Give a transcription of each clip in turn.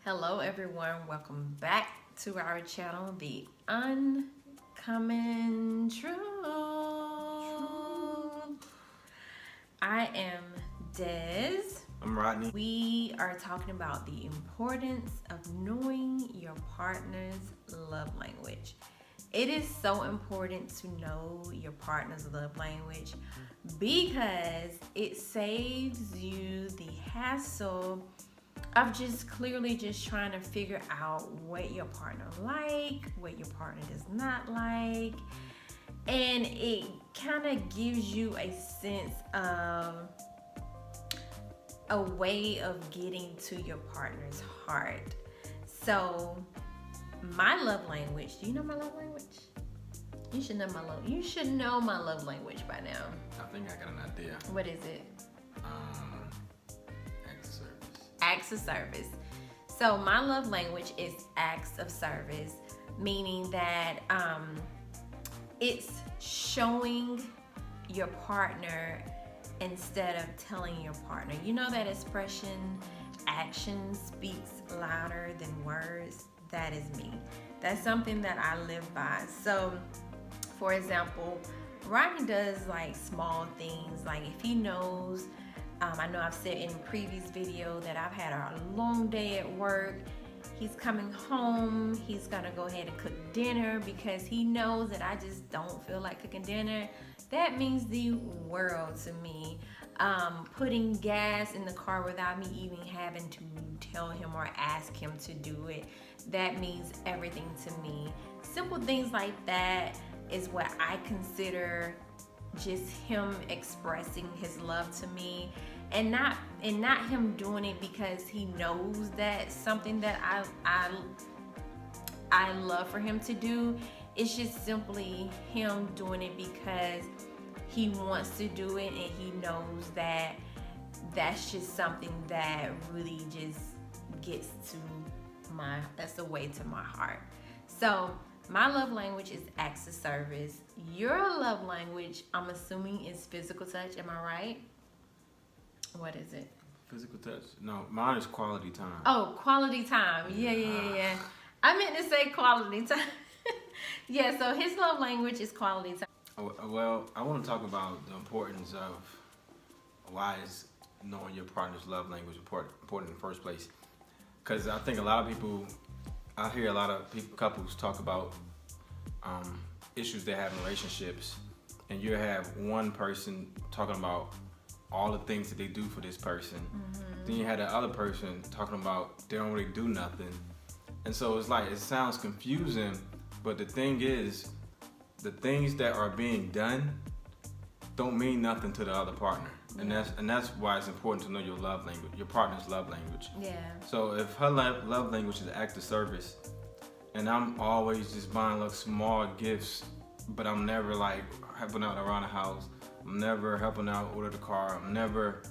Hello everyone, welcome back to our channel, The Uncommon Truth. I am Des. I'm Rodney. We are talking about the importance of knowing your partner's love language. It is so important to know your partner's love language because it saves you the hassle of just trying to figure out what your partner what your partner does not like, and it kind of gives you a sense of a way of getting to your partner's heart. So, my love language. Do you know my love language? You should know my love language by now. I think I got an idea. What is it? Acts of service. Acts of service. So my love language is acts of service, meaning that it's showing your partner instead of telling your partner. You know that expression, action speaks louder than words? That is me. That's something that I live by. So, for example, Rodney does like small things. Like if he knows, I know I've said in a previous video that I've had a long day at work. He's coming home. He's gonna go ahead and cook dinner because he knows that I just don't feel like cooking dinner. That means the world to me. Putting gas in the car without me even having to tell him or ask him to do it. That means everything to me. Simple things like that is what I consider just him expressing his love to me, and not him doing it because he knows that's something that I love for him to do. It's just simply him doing it because he wants to do it, and he knows that that's just something that really just gets to that's the way to my heart. So my love language is acts of service. Your love language, I'm assuming, is physical touch. Am I right? What is it? Physical touch? No, mine is quality time. Oh, quality time. Yeah. I meant to say quality time. Yeah, so his love language is quality time. Well, I want to talk about the importance of why is knowing your partner's love language important in the first place. Because I think I hear a lot of couples talk about issues they have in relationships, and you have one person talking about all the things that they do for this person. Mm-hmm. Then you had the other person talking about they don't really do nothing. And so it's like, it sounds confusing, but the thing is, the things that are being done don't mean nothing to the other partner. Yeah. And that's why it's important to know your love language, your partner's love language. Yeah. So if her love language is act of service, and I'm always just buying like small gifts, but I'm never like helping out around the house, I'm never helping out order the car, I'm never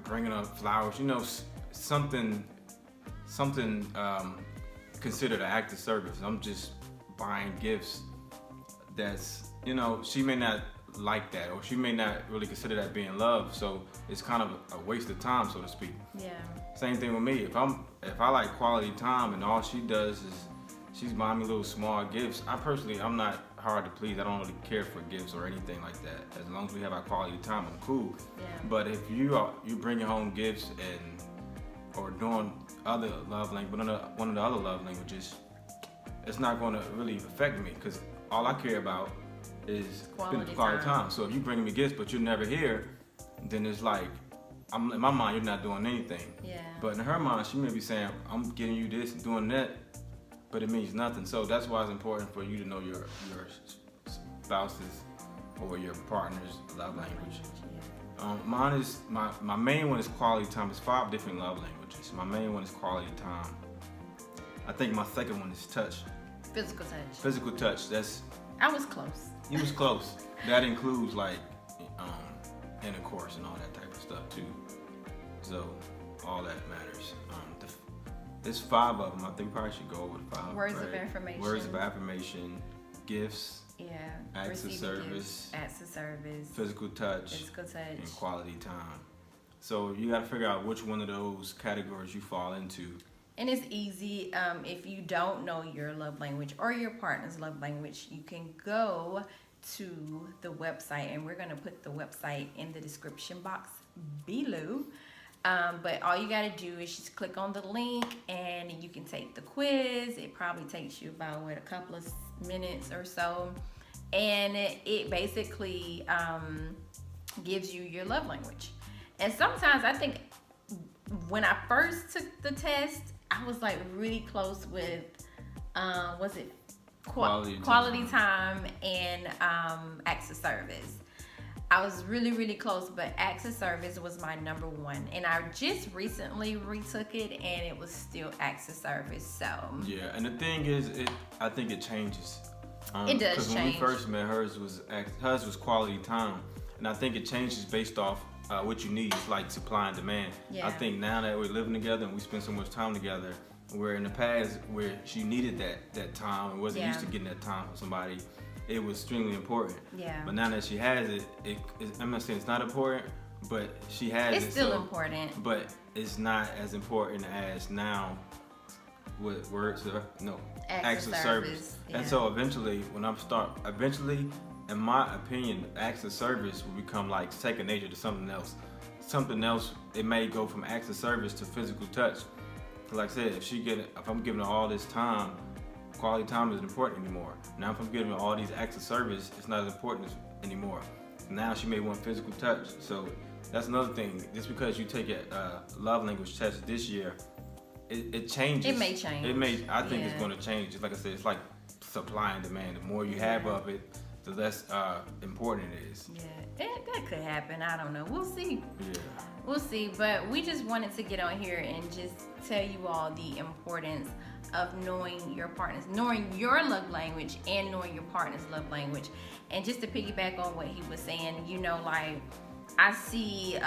bringing up flowers, something considered an act of service. I'm just buying gifts that's, she may not like that, or she may not really consider that being love, so it's kind of a waste of time, so to speak. Yeah. Same thing with me. If I like quality time and all she does is she's buying me little small gifts, I'm not hard to please. I don't really care for gifts or anything like that. As long as we have our quality time, I'm cool. Yeah. But if you bringing home gifts or doing other love language, one of the other love languages, it's not going to really affect me, because all I care about is quality time. So if you bring me gifts but you're never here, then it's like, in my mind, you're not doing anything. Yeah. But in her mind, she may be saying, I'm getting you this and doing that, but it means nothing. So that's why it's important for you to know your spouse's or your partner's love language. Yeah. Mine is my main one is quality time. It's 5 different love languages. My main one is quality time. I think my second one is touch. Physical touch. Physical touch. I was close. You was close. That includes like intercourse and all that type of stuff too. So all that matters. There's 5 of them. I think we probably should go over the 5. Words of affirmation. Words of affirmation, gifts. Yeah. Acts of service. Acts of service. Physical touch. And quality time. So you got to figure out which one of those categories you fall into, And it's easy. If you don't know your love language or your partner's love language, you can go to the website, and we're going to put the website in the description box below. But all you got to do is just click on the link, and you can take the quiz. It probably takes you about a couple of minutes or so, and it basically gives you your love language. And sometimes I think when I first took the test, I was like really close with was it quality time and acts of service. I was really close, but acts of service was my number one, and I just recently retook it, and it was still acts of service. So yeah, and the thing is, I think it changes. It does Because change. when we first met, hers was quality time, and I think it changes based off what you need. It's like supply and demand. Yeah. I think now that we're living together and we spend so much time together, where in the past where she needed that time and wasn't used to getting that time from somebody, it was extremely important. Yeah. But now that she has it, I'm not saying it's not important, but she has it. It's still important. But it's not as important as now with words acts of service. Yeah. And so eventually, in my opinion, acts of service will become like second nature to something else. Something else, it may go from acts of service to physical touch. Like I said, if I'm giving her all this time, quality time isn't important anymore. Now if I'm giving her all these acts of service, it's not as important anymore. Now she may want physical touch. So that's another thing. Just because you take a love language test this year, it changes. It may change. I think it's going to change. Like I said, it's like supply and demand. The more you have of it, the less important it is. Yeah, that could happen. I don't know. We'll see. Yeah. We'll see. But we just wanted to get on here and just tell you all the importance of knowing your partner's, knowing your love language and knowing your partner's love language. And just to piggyback on what he was saying, like I see,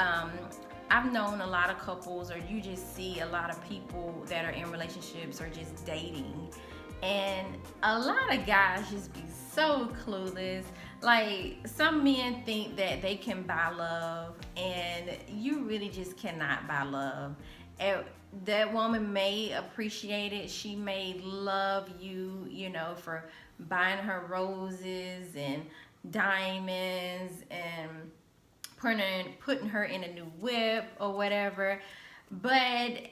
I've known a lot of couples, or you just see a lot of people that are in relationships or just dating. And a lot of guys just be so clueless. Like, some men think that they can buy love, and you really just cannot buy love. And that woman may appreciate it. She may love you, for buying her roses and diamonds and putting her in a new whip or whatever. But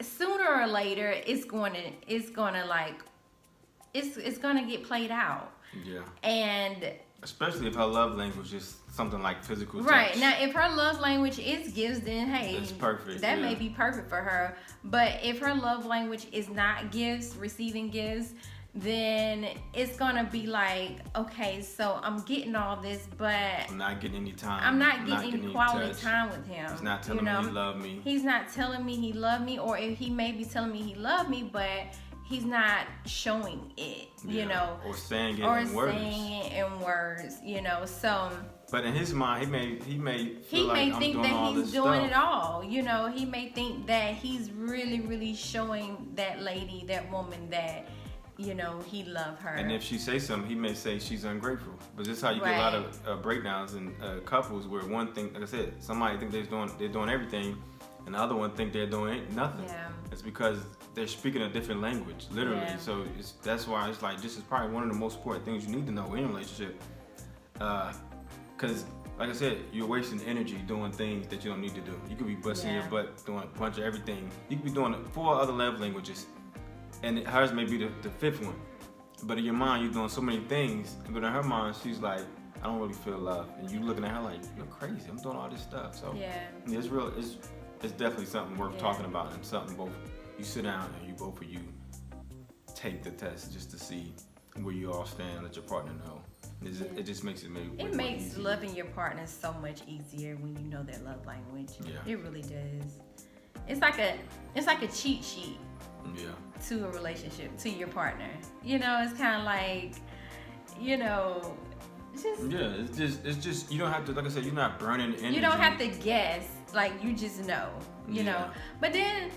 sooner or later, it's gonna get played out. Yeah. And especially if her love language is something like physical touch. Right. Now, if her love language is gifts, then hey, it's perfect. That may be perfect for her. But if her love language is not gifts, receiving gifts, then it's gonna be like, okay, so I'm getting all this, but I'm not getting any time. I'm not getting any quality touch. time with him. He's not telling me he loved me. He's not telling me he loved me, or if he may be telling me he loved me, but he's not showing it, or saying it in words. So. But in his mind, he may think that he's doing it all. He may think that he's really showing that lady, that woman, that he loved her. And if she says something, he may say she's ungrateful. But this is how you get a lot of breakdowns in couples, where one thing, like I said, somebody think they're doing everything, and the other one think they're doing nothing. Yeah. It's because they're speaking a different language, literally. Yeah. So that's why it's like, this is probably one of the most important things you need to know in a relationship. Because, like I said, you're wasting energy doing things that you don't need to do. You could be busting your butt doing a bunch of everything. You could be doing 4 other love languages, and hers may be the 5th one. But in your mind, you're doing so many things. But in her mind, she's like, I don't really feel love. And you looking at her like, you're crazy. I'm doing all this stuff. So it's real. It's definitely something worth talking about, and something both you sit down and both of you take the test just to see where you all stand, let your partner know. It just makes it maybe it makes loving your partner so much easier when you know their love language. Yeah. It really does. It's like a cheat sheet. Yeah. To a relationship, to your partner. It's kind of like, it's just you don't have to, like I said, you're not burning energy. You don't have to guess, like, you just know, know. But then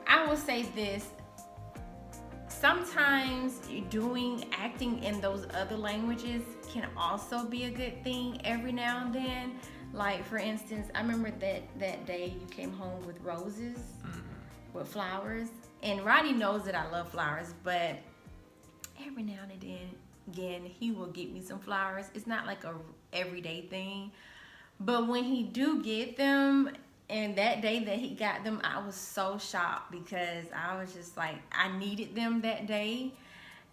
I will say this, sometimes acting in those other languages can also be a good thing every now and then. Like, for instance, I remember that day you came home with roses. with flowers. And Rodney knows that I love flowers, but every now and then, again, he will get me some flowers. It's not like a everyday thing, but when he do get them, and that day that he got them, I was so shocked because I was just like, I needed them that day.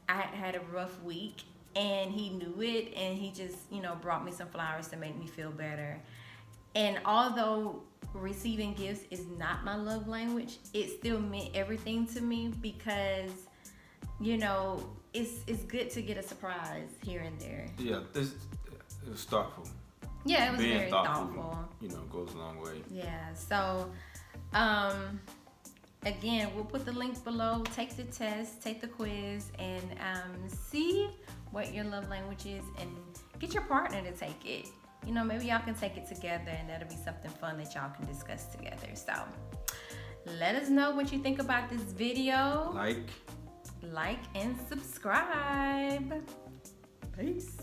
I had a rough week, and he knew it, and he just, you know, brought me some flowers to make me feel better. And although receiving gifts is not my love language, it still meant everything to me because, you know, it's good to get a surprise here and there. Yeah, it was thoughtful. Yeah, it was Being very thoughtful. You know, goes a long way. Yeah, so again, we'll put the link below. Take the test, take the quiz, and see what your love language is, and get your partner to take it. You know, maybe y'all can take it together, and that'll be something fun that y'all can discuss together. So let us know what you think about this video. Like And subscribe. Peace.